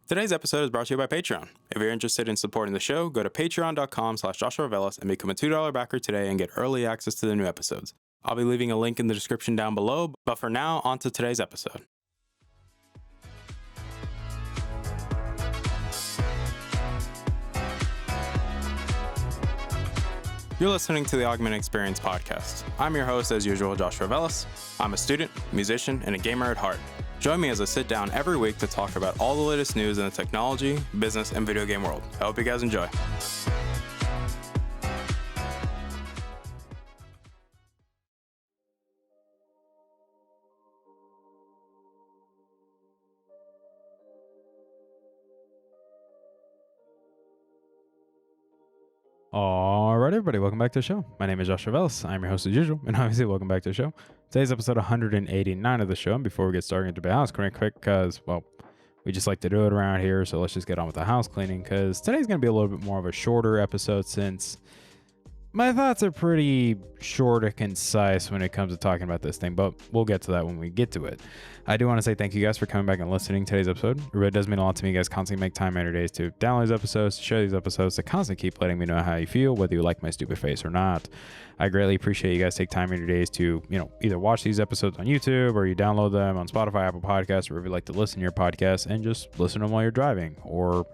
Today's episode is brought to you by Patreon. If you're interested in supporting the show, go to patreon.com/JoshuaVelas and become a $2 backer today and get early access to the new episodes. I'll be leaving a link in the description down below, but for now, on to today's episode. You're listening to the Augment Experience podcast. I'm your host, as usual, Joshua Velas. I'm a student, musician, and a gamer at heart. Join me as I sit down every week to talk about all the latest news in the technology, business, and video game world. I hope you guys enjoy. Alright, everybody, welcome back to the show. My name is Joshua Velas. I'm your host as usual, and obviously welcome back to the show. Today's episode 189 of the show, and before we get started into the house cleaning quick, because, well, we just like to do it around here, so let's just get on with the house cleaning, because today's going to be a little bit more of a shorter episode since my thoughts are pretty short and concise when it comes to talking about this thing, but we'll get to that when we get to it. I do want to say thank you guys for coming back and listening to today's episode. It really does mean a lot to me. You guys constantly make time every day to download these episodes, to share these episodes, to constantly keep letting me know how you feel, whether you like my stupid face or not. I greatly appreciate you guys take time in your days to, either watch these episodes on YouTube or you download them on Spotify, Apple Podcasts, or wherever you like to listen to your podcast, and just listen to them while you're driving or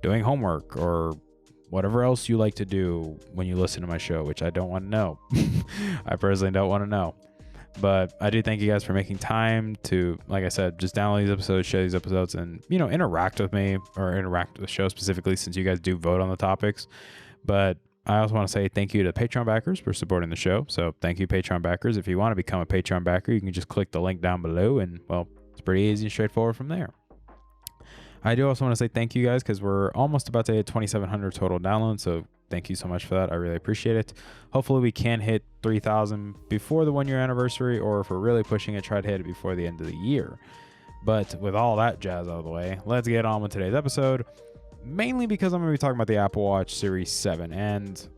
doing homework or whatever else you like to do when you listen to my show, which I don't want to know. I personally don't want to know. But I do thank you guys for making time to, like I said, just download these episodes, share these episodes, and, interact with me or interact with the show specifically, since you guys do vote on the topics. But I also want to say thank you to Patreon backers for supporting the show. So thank you, Patreon backers. If you want to become a Patreon backer, you can just click the link down below, and, well, it's pretty easy and straightforward from there. I do also want to say thank you guys, because we're almost about to hit 2,700 total downloads, so thank you so much for that. I really appreciate it. Hopefully we can hit 3,000 before the 1 year anniversary, or if we're really pushing it, try to hit it before the end of the year. But with all that jazz out of the way, let's get on with today's episode, mainly because I'm going to be talking about the Apple Watch Series 7, and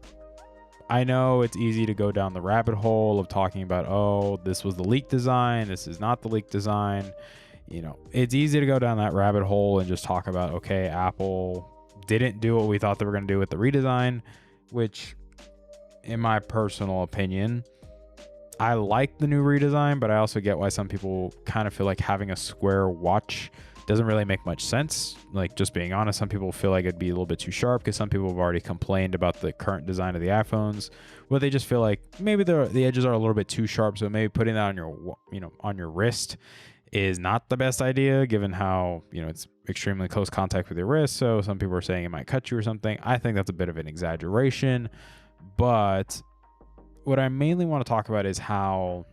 I know it's easy to go down the rabbit hole of talking about, oh, this was the leaked design, this is not the leaked design. It's easy to go down that rabbit hole and just talk about, okay, Apple didn't do what we thought they were going to do with the redesign, which, in my personal opinion, I like the new redesign, but I also get why some people kind of feel like having a square watch doesn't really make much sense. Like, just being honest, some people feel like it'd be a little bit too sharp, because some people have already complained about the current design of the iPhones, where they just feel like maybe the edges are a little bit too sharp, so maybe putting that on your, on your wrist is not the best idea, given how, it's extremely close contact with your wrist. So some people are saying it might cut you or something. I think that's a bit of an exaggeration. But what I mainly want to talk about is how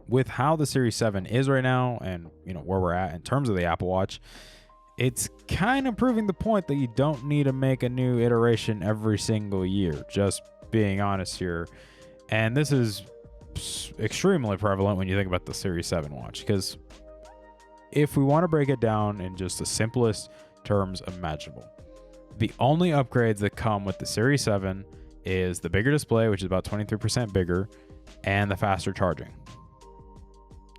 the Series 7 is right now, and, where we're at in terms of the Apple Watch, it's kind of proving the point that you don't need to make a new iteration every single year, just being honest here. And this is extremely prevalent when you think about the Series 7 watch, because if we want to break it down in just the simplest terms imaginable, the only upgrades that come with the Series 7 is the bigger display, which is about 23% bigger, and the faster charging.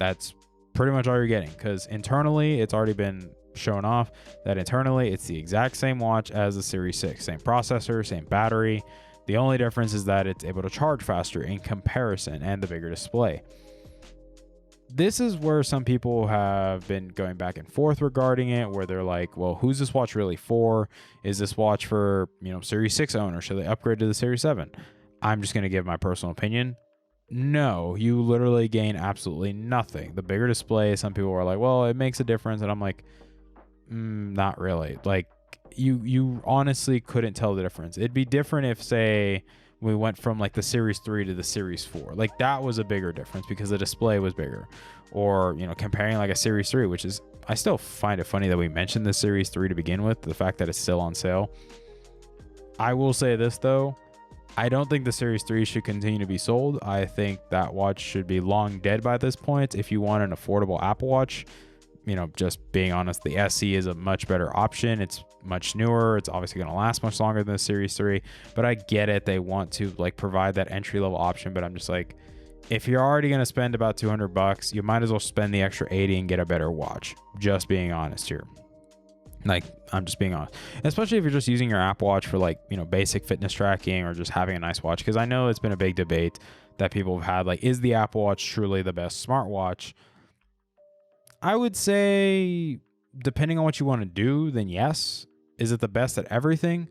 That's pretty much all you're getting, because internally it's already been shown off that internally it's the exact same watch as the Series 6, same processor, same battery. The only difference is that it's able to charge faster in comparison, and the bigger display. This is where some people have been going back and forth regarding it, where they're like, well, who's this watch really for? Is this watch for, Series 6 owners? Should they upgrade to the Series 7? I'm just going to give my personal opinion. No, you literally gain absolutely nothing. The bigger display, some people are like, well, it makes a difference. And I'm like, not really. Like, you honestly couldn't tell the difference. It'd be different if, say, we went from like the Series 3 to the Series 4. Like, that was a bigger difference because the display was bigger. Or, comparing like a Series 3, which is, I still find it funny that we mentioned the Series 3 to begin with, the fact that it's still on sale. I will say this though, I don't think the Series 3 should continue to be sold. I think that watch should be long dead by this point. If you want an affordable Apple Watch, just being honest, the SE is a much better option. It's much newer. It's obviously going to last much longer than the Series 3, but I get it. They want to like provide that entry level option, but I'm just like, if you're already going to spend about $200, you might as well spend the extra 80 and get a better watch. Just being honest here. Like, I'm just being honest, especially if you're just using your Apple Watch for like, basic fitness tracking or just having a nice watch. Because I know it's been a big debate that people have had, like, is the Apple Watch truly the best smartwatch? I would say, depending on what you want to do, then yes. Is it the best at everything?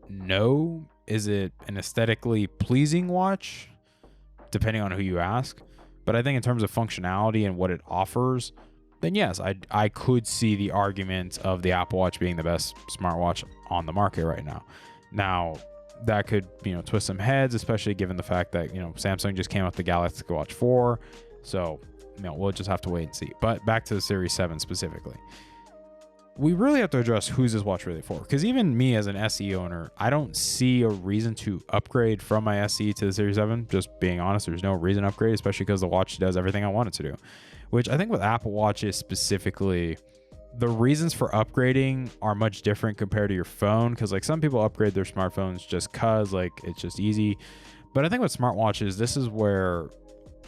No. Is it an aesthetically pleasing watch? Depending on who you ask. But I think in terms of functionality and what it offers, then yes, I could see the argument of the Apple Watch being the best smartwatch on the market right now. Now, that could, twist some heads, especially given the fact that, Samsung just came out with the Galaxy Watch 4. So, we'll just have to wait and see. But back to the Series 7 specifically. We really have to address who's this watch really for. Because even me as an SE owner, I don't see a reason to upgrade from my SE to the Series 7. Just being honest, there's no reason to upgrade, especially because the watch does everything I want it to do. Which I think with Apple Watches specifically, the reasons for upgrading are much different compared to your phone. Because like some people upgrade their smartphones just because like it's just easy. But I think with smartwatches, this is where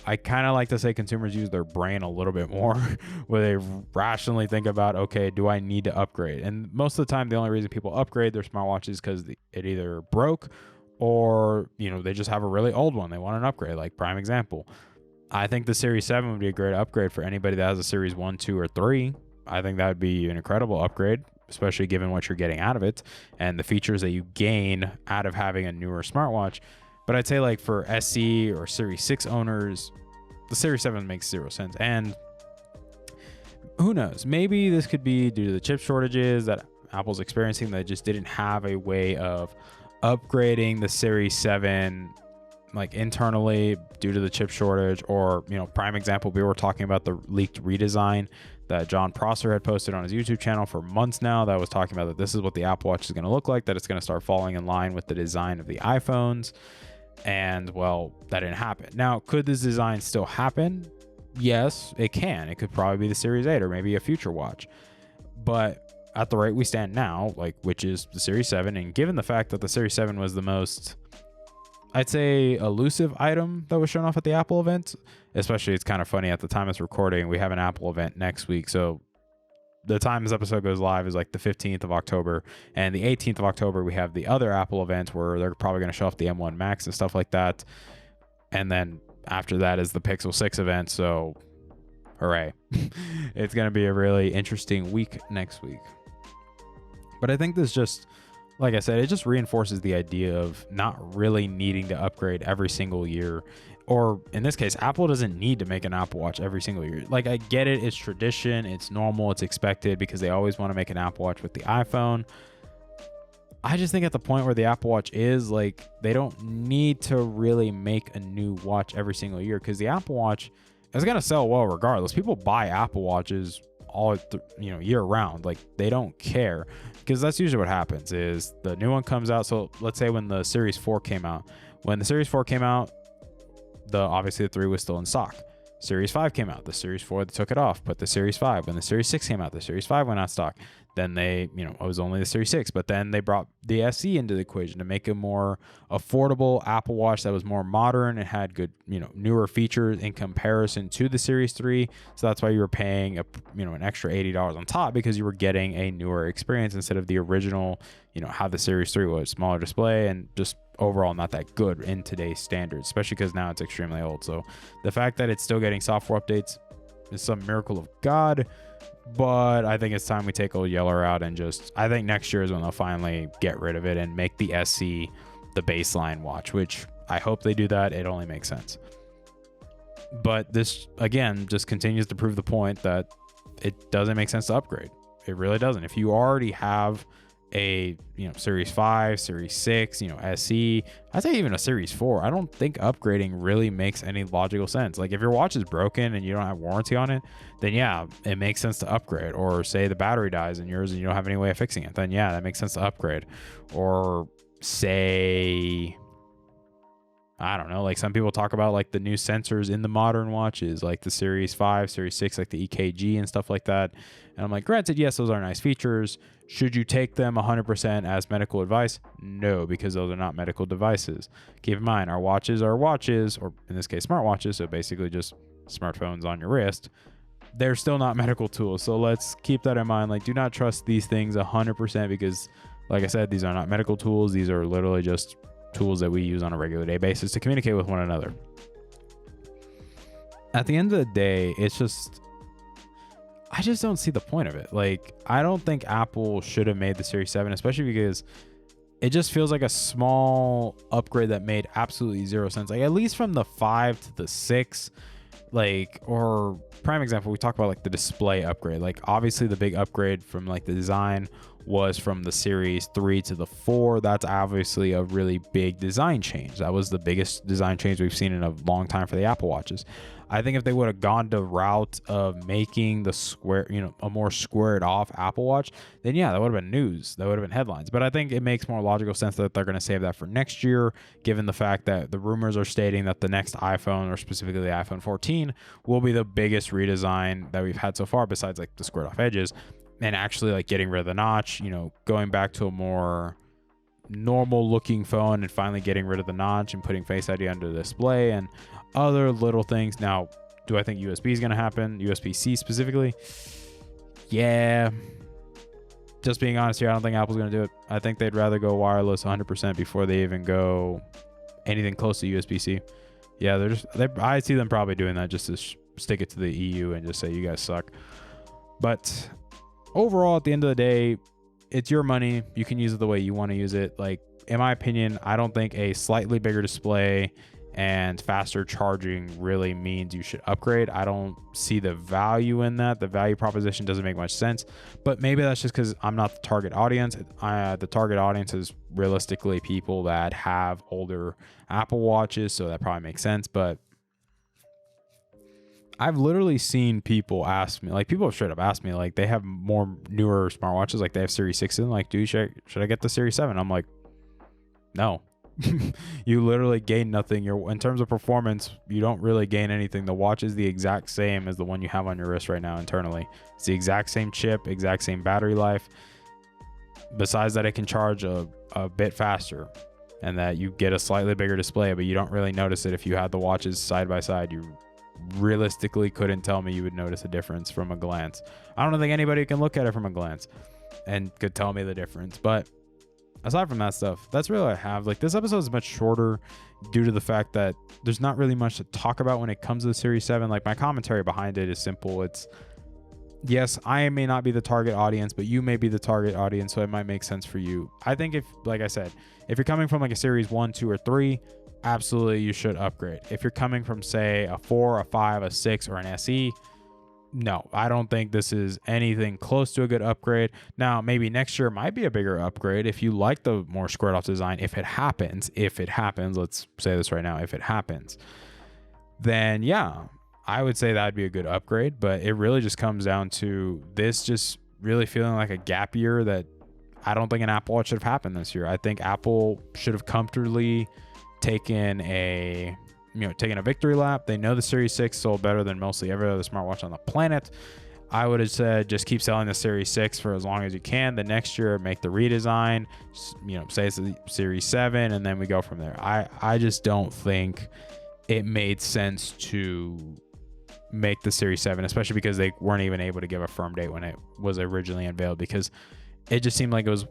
I kind of like to say consumers use their brain a little bit more, where they rationally think about, okay, do I need to upgrade? And most of the time, the only reason people upgrade their smartwatches is because it either broke or, they just have a really old one. They want an upgrade, like prime example. I think the Series 7 would be a great upgrade for anybody that has a Series 1, 2, or 3. I think that would be an incredible upgrade, especially given what you're getting out of it and the features that you gain out of having a newer smartwatch. But I'd say like for SE or Series 6 owners, the Series 7 makes zero sense. And who knows? Maybe this could be due to the chip shortages that Apple's experiencing, that just didn't have a way of upgrading the Series 7 like internally due to the chip shortage. Or, prime example, we were talking about the leaked redesign that John Prosser had posted on his YouTube channel for months now, that was talking about that this is what the Apple Watch is going to look like, that it's going to start falling in line with the design of the iPhones. And well, that didn't happen. Now, could this design still happen? Yes, it can. It could probably be the Series 8 or maybe a future watch. But at the rate we stand now, like, which is the Series 7, and given the fact that the Series 7 was the most, I'd say, elusive item that was shown off at the Apple event, especially it's kind of funny at the time it's recording, we have an Apple event next week. So the time this episode goes live is like the 15th of October, and the 18th of October, we have the other Apple event where they're probably going to show off the M1 Max and stuff like that. And then after that is the Pixel 6 event. So hooray. It's going to be a really interesting week next week. But I think this just, like I said, it just reinforces the idea of not really needing to upgrade every single year. Or in this case, Apple doesn't need to make an Apple Watch every single year. Like, I get it. It's tradition. It's normal. It's expected because they always want to make an Apple Watch with the iPhone. I just think at the point where the Apple Watch is, like, they don't need to really make a new watch every single year, because the Apple Watch is going to sell well regardless. People buy Apple Watches all year round. Like, they don't care, because that's usually what happens is the new one comes out. So let's say when the Series 4 came out, obviously the 3 was still in stock. Series 5 came out, the Series 4, they took it off, put the Series 5. When the Series 6 came out, the Series 5 went out of stock. Then they, it was only the Series 6, but then they brought the SE into the equation to make a more affordable Apple Watch that was more modern and had good, newer features in comparison to the Series 3. So that's why you were paying an extra $80 on top, because you were getting a newer experience instead of the original, how the Series 3 was, smaller display and just overall not that good in today's standards, especially because now it's extremely old. So the fact that it's still getting software updates is some miracle of God. But I think it's time we take Old Yeller out and I think next year is when they'll finally get rid of it and make the SE the baseline watch, which I hope they do that. It only makes sense. But this, again, just continues to prove the point that it doesn't make sense to upgrade. It really doesn't. If you already have a Series 5, Series 6, SE, I'd say even a Series 4, I don't think upgrading really makes any logical sense. Like, if your watch is broken and you don't have warranty on it, then yeah, it makes sense to upgrade. Or say the battery dies in yours and you don't have any way of fixing it, then yeah, that makes sense to upgrade. Or say, I don't know, like some people talk about like the new sensors in the modern watches, like the Series 5, Series 6, like the EKG and stuff like that. And I'm like, granted, yes, those are nice features. Should you take them 100% as medical advice? No, because those are not medical devices. Keep in mind, our watches are watches, or in this case, smartwatches, so basically just smartphones on your wrist. they're still not medical tools. So let's keep that in mind. Like, do not trust these things 100% because, like I said, these are not medical tools. These are literally just tools that we use on a regular day basis to communicate with one another. At the end of the day, it's just, I just don't see the point of it. Like, I don't think Apple should have made the Series 7, especially because it just feels like a small upgrade that made absolutely zero sense. Like, at least from the 5 to the 6, like, or prime example, we talk about like the display upgrade. Like, obviously the big upgrade from like the design was from the Series 3 to the 4. That's obviously a really big design change. That was the biggest design change we've seen in a long time for the Apple Watches. I think if they would have gone the route of making the square, a more squared off Apple Watch, then yeah, that would have been news. That would have been headlines. But I think it makes more logical sense that they're going to save that for next year, given the fact that the rumors are stating that the next iPhone, or specifically the iPhone 14, will be the biggest redesign that we've had so far, besides like the squared off edges, and actually like getting rid of the notch, going back to a more normal looking phone and finally getting rid of the notch and putting Face ID under the display and other little things. Now, do I think USB is going to happen? USB-C specifically? Yeah. Just being honest here, I don't think Apple's going to do it. I think they'd rather go wireless 100% before they even go anything close to USB-C. Yeah, I see them probably doing that just to stick it to the EU and just say, you guys suck. But overall, at the end of the day, it's your money. You can use it the way you want to use it. Like, in my opinion, I don't think a slightly bigger display and faster charging really means you should upgrade. I don't see the value in that. The value proposition doesn't make much sense, but maybe that's just because I'm not the target audience. The target audience is realistically people that have older Apple Watches, so that probably makes sense. But I've literally seen people ask me, like, people have straight up asked me, like, they have more newer smartwatches, like they have Series 6 in, like, dude, should I get the Series 7? I'm like, no. You literally gain nothing. In terms of performance, you don't really gain anything. The watch is the exact same as the one you have on your wrist right now internally. It's the exact same chip, exact same battery life. Besides that, it can charge a bit faster and that you get a slightly bigger display, but you don't really notice it if you had the watches side by side. You realistically couldn't tell me you would notice a difference from a glance. I don't think anybody can look at it from a glance and could tell me the difference. But aside from that stuff, that's really what I have. Like, this episode is much shorter due to the fact that there's not really much to talk about when it comes to the Series 7. Like, my commentary behind it is simple. It's, yes, I may not be the target audience, but you may be the target audience, so it might make sense for you. I think if, like I said, if you're coming from like a Series 1, 2, or 3, absolutely you should upgrade. If you're coming from, say, a 4, a 5, a 6, or an SE, no, I don't think this is anything close to a good upgrade. Now, maybe next year might be a bigger upgrade if you like the more squared off design. If it happens, let's say this right now, if it happens, then yeah, I would say that'd be a good upgrade. But it really just comes down to this just really feeling like a gap year that I don't think an Apple Watch should have happened this year. I think Apple should have comfortably taken a victory lap. They know the Series 6 sold better than mostly every other smartwatch on the planet. I would have said just keep selling the Series 6 for as long as you can. The next year, make the redesign, say it's the Series 7, and then we go from there. I just don't think it made sense to make the Series 7, especially because they weren't even able to give a firm date when it was originally unveiled, because it just seemed like it was,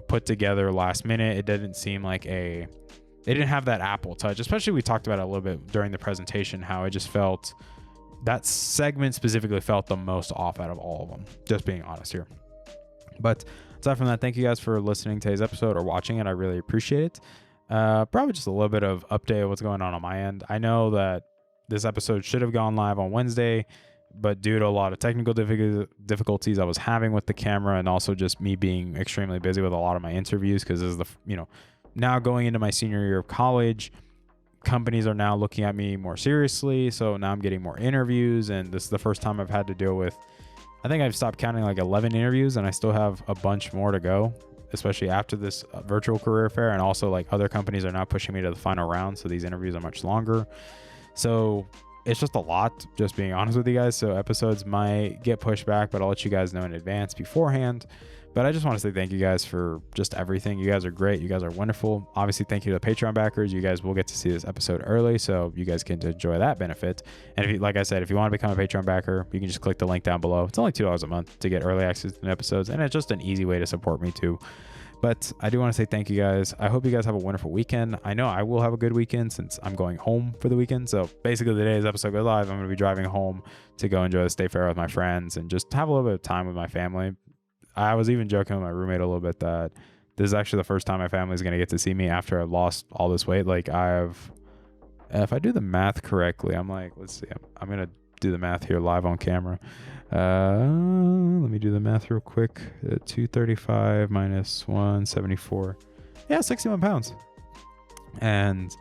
put together last minute. It didn't seem like they didn't have that Apple touch, especially we talked about it a little bit during the presentation, how it just felt, that segment specifically felt the most off out of all of them, just being honest here. But aside from that, thank you guys for listening to today's episode or watching it. I really appreciate it. Probably just a little bit of update of what's going on my end. I know that this episode should have gone live on Wednesday, but due to a lot of technical difficulties I was having with the camera, and also just me being extremely busy with a lot of my interviews, because this is the, now going into my senior year of college, companies are now looking at me more seriously. So now I'm getting more interviews, and this is the first time I've had to deal with, I think I've stopped counting, like 11 interviews, and I still have a bunch more to go, especially after this virtual career fair. And also, like, other companies are now pushing me to the final round, so these interviews are much longer. So it's just a lot, just being honest with you guys. So episodes might get pushed back, but I'll let you guys know in advance beforehand. But I just want to say thank you guys for just everything. You guys are great. You guys are wonderful. Obviously, thank you to the Patreon backers. You guys will get to see this episode early, so you guys can enjoy that benefit. And if you, like I said, if you want to become a Patreon backer, you can just click the link down below. It's only $2 a month to get early access to the episodes, and it's just an easy way to support me too. But I do want to say thank you guys. I hope you guys have a wonderful weekend. I know I will have a good weekend since I'm going home for the weekend. So basically the day this episode goes live, I'm going to be driving home to go enjoy the State Fair with my friends and just have a little bit of time with my family. I was even joking with my roommate a little bit that this is actually the first time my family is going to get to see me after I've lost all this weight. Like if I do the math correctly, I'm like, let's see, I'm going to do the math here live on camera. Let me do the math real quick. 235 minus 174. Yeah, 61 pounds. And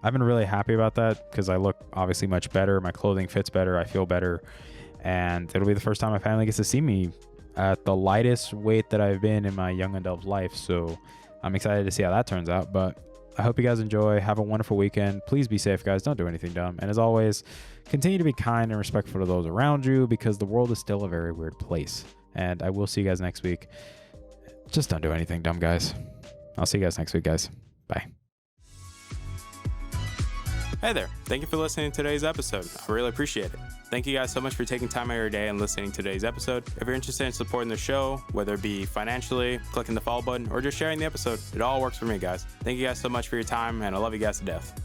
I've been really happy about that because I look obviously much better. My clothing fits better. I feel better. And it'll be the first time my family gets to see me at the lightest weight that I've been in my young adult life. So I'm excited to see how that turns out. But I hope you guys enjoy. Have a wonderful weekend. Please be safe, guys. Don't do anything dumb. And as always, continue to be kind and respectful to those around you because the world is still a very weird place. And I will see you guys next week. Just don't do anything dumb, guys. I'll see you guys next week, guys. Bye. Hey there. Thank you for listening to today's episode. I really appreciate it. Thank you guys so much for taking time out of your day and listening to today's episode. If you're interested in supporting the show, whether it be financially, clicking the follow button, or just sharing the episode, it all works for me, guys. Thank you guys so much for your time, and I love you guys to death.